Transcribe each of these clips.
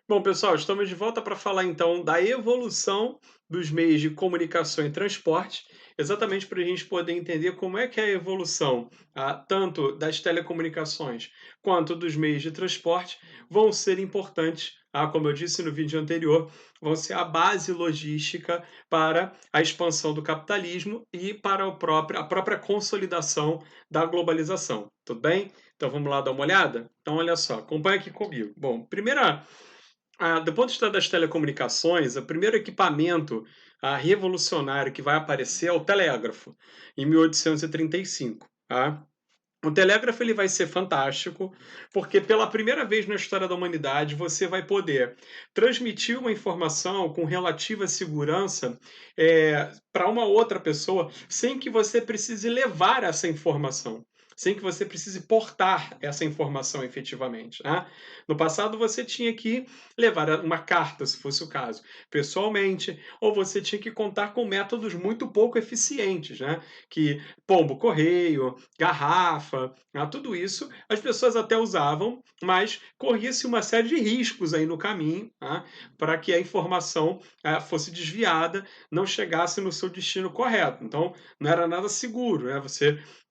Bom, pessoal, estamos de volta para falar então da evolução dos meios de comunicação e transporte, exatamente para a gente poder entender como é que é a evolução, tanto das telecomunicações quanto dos meios de transporte, vão ser importantes, como eu disse no vídeo anterior, vão ser a base logística para a expansão do capitalismo e para a própria consolidação da globalização. Tudo bem? Então vamos lá dar uma olhada? Então, olha só, acompanha aqui comigo. Bom, do ponto de vista das telecomunicações, o primeiro equipamento revolucionário que vai aparecer é o telégrafo, em 1835. Tá? O telégrafo ele vai ser fantástico, porque pela primeira vez na história da humanidade você vai poder transmitir uma informação com relativa segurança para uma outra pessoa sem que você precise levar essa informação. Sem que você precise portar essa informação efetivamente. Né? No passado, você tinha que levar uma carta, se fosse o caso, pessoalmente, ou você tinha que contar com métodos muito pouco eficientes, né? Que pombo correio, garrafa, tudo isso as pessoas até usavam, mas corria-se uma série de riscos aí no caminho, para que a informação fosse desviada, não chegasse no seu destino correto. Então, não era nada seguro, né?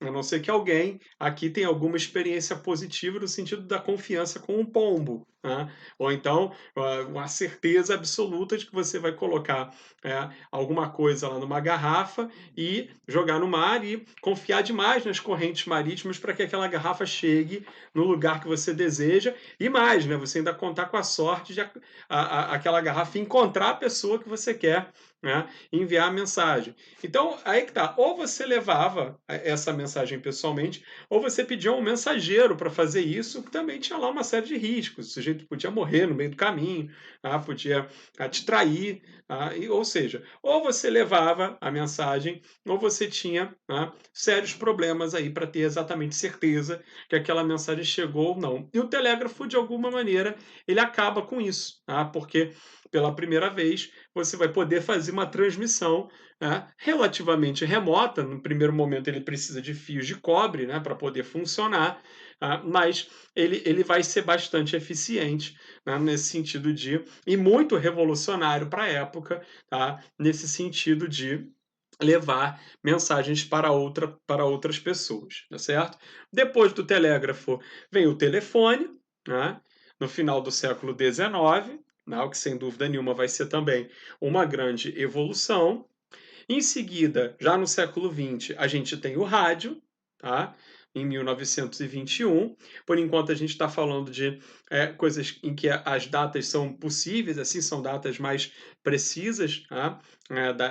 A não ser que alguém aqui tenha alguma experiência positiva no sentido da confiança com um pombo, né? Ou então uma certeza absoluta de que você vai colocar alguma coisa lá numa garrafa e jogar no mar e confiar demais nas correntes marítimas para que aquela garrafa chegue no lugar que você deseja e mais, né? Você ainda contar com a sorte de aquela garrafa encontrar a pessoa que você quer, né, enviar a mensagem. Então, aí que tá. Ou você levava essa mensagem pessoalmente, ou você pedia um mensageiro para fazer isso, que também tinha lá uma série de riscos. O sujeito podia morrer no meio do caminho, podia te trair, ou seja, ou você levava a mensagem, ou você tinha sérios problemas aí para ter exatamente certeza que aquela mensagem chegou ou não. E o telégrafo, de alguma maneira, ele acaba com isso, porque pela primeira vez você vai poder fazer uma transmissão relativamente remota. No primeiro momento, ele precisa de fios de cobre, né, para poder funcionar, mas ele vai ser bastante eficiente, né, nesse sentido e muito revolucionário para a época, nesse sentido de levar mensagens para outras pessoas, tá certo? Depois do telégrafo vem o telefone, né, no final do século XIX, né, o que sem dúvida nenhuma vai ser também uma grande evolução. Em seguida, já no século XX, a gente tem o rádio, tá? Em 1921. Por enquanto, a gente está falando de coisas em que as datas são possíveis, assim, são datas mais precisas, tá?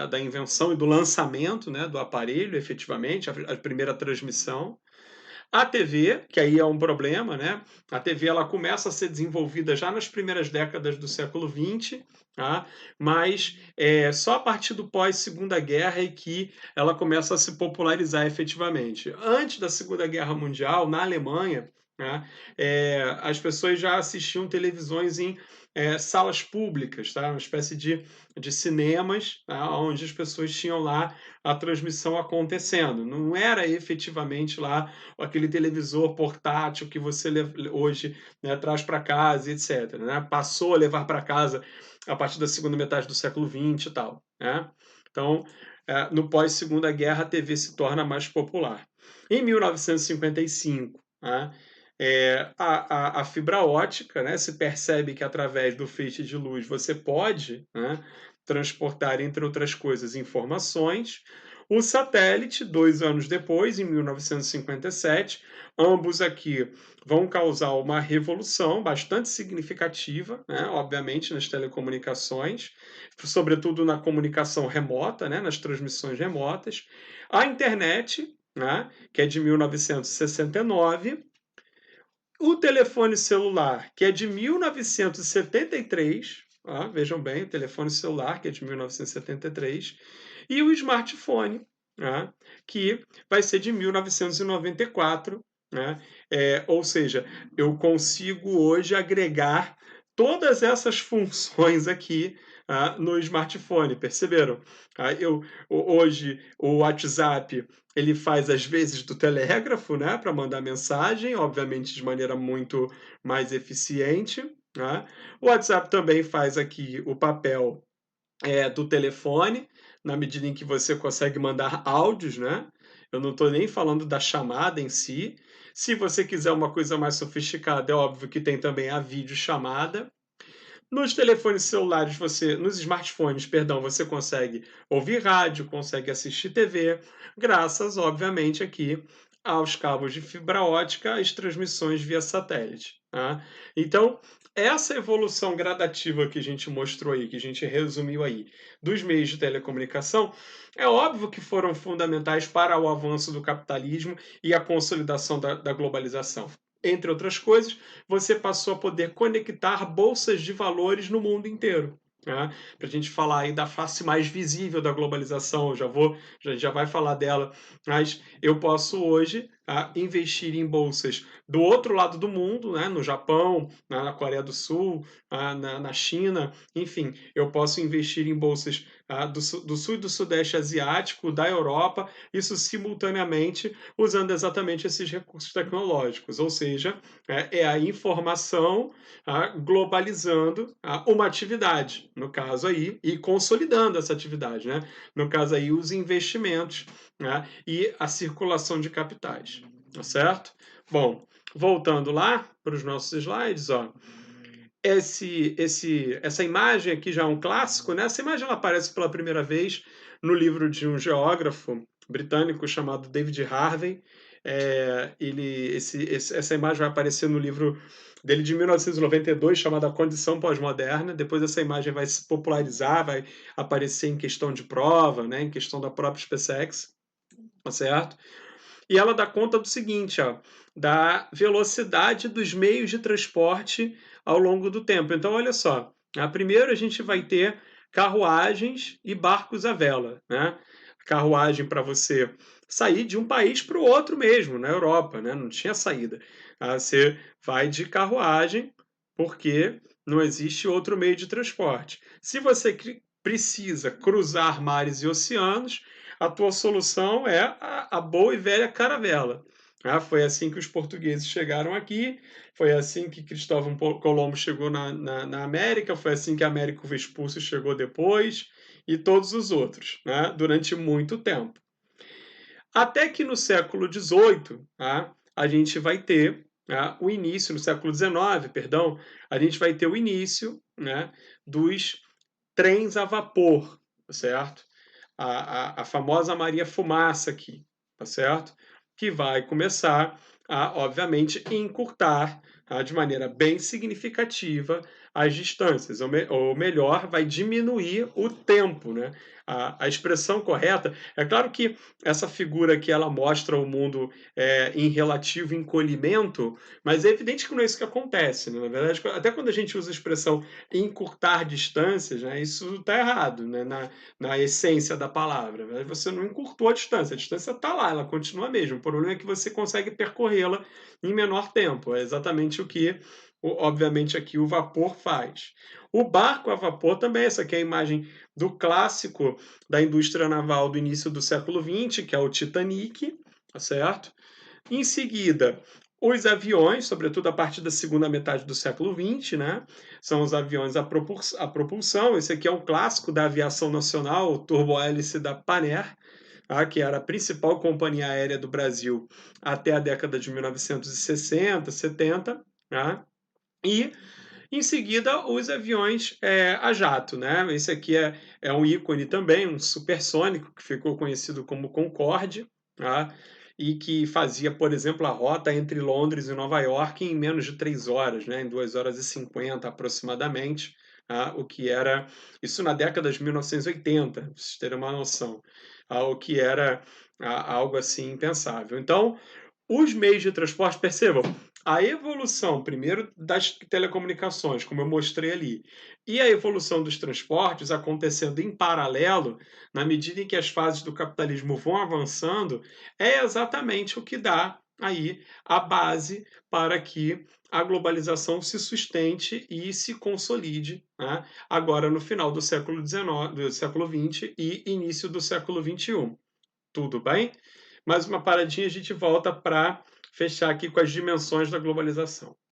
Da invenção e do lançamento, né, do aparelho, efetivamente, a primeira transmissão. A TV, que aí é um problema, né? A TV ela começa a ser desenvolvida já nas primeiras décadas do século XX, mas só a partir do pós-Segunda Guerra é que ela começa a se popularizar efetivamente. Antes da Segunda Guerra Mundial, na Alemanha, as pessoas já assistiam televisões em salas públicas, tá? Uma espécie de cinemas, onde as pessoas tinham lá a transmissão acontecendo. Não era efetivamente lá aquele televisor portátil que você hoje, né, traz para casa, etc. Né? Passou a levar para casa a partir da segunda metade do século XX e tal. Né? Então, no pós-segunda guerra, a TV se torna mais popular. Em 1955, né, a fibra ótica, né, se percebe que através do feixe de luz você pode, né, transportar, entre outras coisas, informações. O satélite, 2 anos depois, em 1957, ambos aqui vão causar uma revolução bastante significativa, né, obviamente, nas telecomunicações, sobretudo na comunicação remota, né, nas transmissões remotas. A internet, né, que é de 1969, o telefone celular, que é de 1973, vejam bem, o telefone celular, que é de 1973, e o smartphone, que vai ser de 1994, né? Ou seja, eu consigo hoje agregar todas essas funções aqui no smartphone, perceberam? Hoje o WhatsApp ele faz as vezes do telégrafo, né, para mandar mensagem, obviamente de maneira muito mais eficiente, né? O WhatsApp também faz aqui o papel do telefone, na medida em que você consegue mandar áudios, né? Eu não estou nem falando da chamada em si. Se você quiser uma coisa mais sofisticada, é óbvio que tem também a videochamada. Nos telefones celulares, nos smartphones, perdão, você consegue ouvir rádio, consegue assistir TV, graças, obviamente, aqui aos cabos de fibra ótica, as transmissões via satélite, tá? Então, essa evolução gradativa que a gente mostrou aí, que a gente resumiu aí, dos meios de telecomunicação, é óbvio que foram fundamentais para o avanço do capitalismo e a consolidação da globalização. Entre outras coisas, você passou a poder conectar bolsas de valores no mundo inteiro. Né? Para a gente falar aí da face mais visível da globalização, já vai falar dela, mas eu posso hoje investir em bolsas do outro lado do mundo, né? No Japão, na Coreia do Sul, na China, enfim, eu posso investir em bolsas do Sul e do Sudeste Asiático, da Europa, isso simultaneamente usando exatamente esses recursos tecnológicos, ou seja, é a informação globalizando uma atividade, no caso aí, e consolidando essa atividade, né? No caso aí, os investimentos, né? E a circulação de capitais, tá certo? Bom, voltando lá para os nossos slides, ó, essa imagem aqui já é um clássico, né? Essa imagem ela aparece pela primeira vez no livro de um geógrafo britânico chamado David Harvey. Essa imagem vai aparecer no livro dele de 1992, chamado A Condição Pós-Moderna. Depois essa imagem vai se popularizar, vai aparecer em questão de prova, né? Em questão da própria SpaceX, tá certo? E ela dá conta do seguinte, ó, da velocidade dos meios de transporte ao longo do tempo. Então, olha só, primeiro a gente vai ter carruagens e barcos à vela, né? Carruagem para você sair de um país para o outro mesmo, na Europa, né? Não tinha saída. Você vai de carruagem porque não existe outro meio de transporte. Se você precisa cruzar mares e oceanos, a tua solução é a boa e velha caravela. Foi assim que os portugueses chegaram aqui, foi assim que Cristóvão Colombo chegou na América, foi assim que Américo Vespucci chegou depois, e todos os outros, né, durante muito tempo. Até que no século XVIII, a gente vai ter o início, no século XIX, perdão, a gente vai ter o início, né, dos trens a vapor, certo? A famosa Maria Fumaça aqui, tá certo? Que vai começar a, obviamente, encurtar de maneira bem significativa as distâncias, ou melhor, vai diminuir o tempo, né? A expressão correta, é claro que essa figura aqui ela mostra o mundo em relativo encolhimento, mas é evidente que não é isso que acontece, né? Na verdade, até quando a gente usa a expressão encurtar distâncias, né, isso está errado, né? Na essência da palavra. Você não encurtou a distância está lá, ela continua a mesma. O problema é que você consegue percorrê-la em menor tempo. É exatamente o que, obviamente, aqui o vapor faz. O barco a vapor também, essa aqui é a imagem do clássico da indústria naval do início do século XX, que é o Titanic, tá certo? Em seguida, os aviões, sobretudo a partir da segunda metade do século XX, né? São os aviões a propulsão. Esse aqui é um clássico da aviação nacional, o turbohélice da Panair, que era a principal companhia aérea do Brasil até a década de 1960, 70, né? E em seguida, os aviões a jato, né? Esse aqui é um ícone também, um supersônico, que ficou conhecido como Concorde, tá? E que fazia, por exemplo, a rota entre Londres e Nova York em menos de 3 horas, né? Em 2 horas e 50 aproximadamente, tá? O que era, isso na década de 1980, para vocês terem uma noção, o que era algo assim impensável. Então, os meios de transporte, percebam, a evolução, primeiro, das telecomunicações, como eu mostrei ali, e a evolução dos transportes acontecendo em paralelo, na medida em que as fases do capitalismo vão avançando, é exatamente o que dá aí a base para que a globalização se sustente e se consolide, né, agora no final do século XIX, do século XX e início do século XXI. Tudo bem? Mais uma paradinha, a gente volta para fechar aqui com as dimensões da globalização.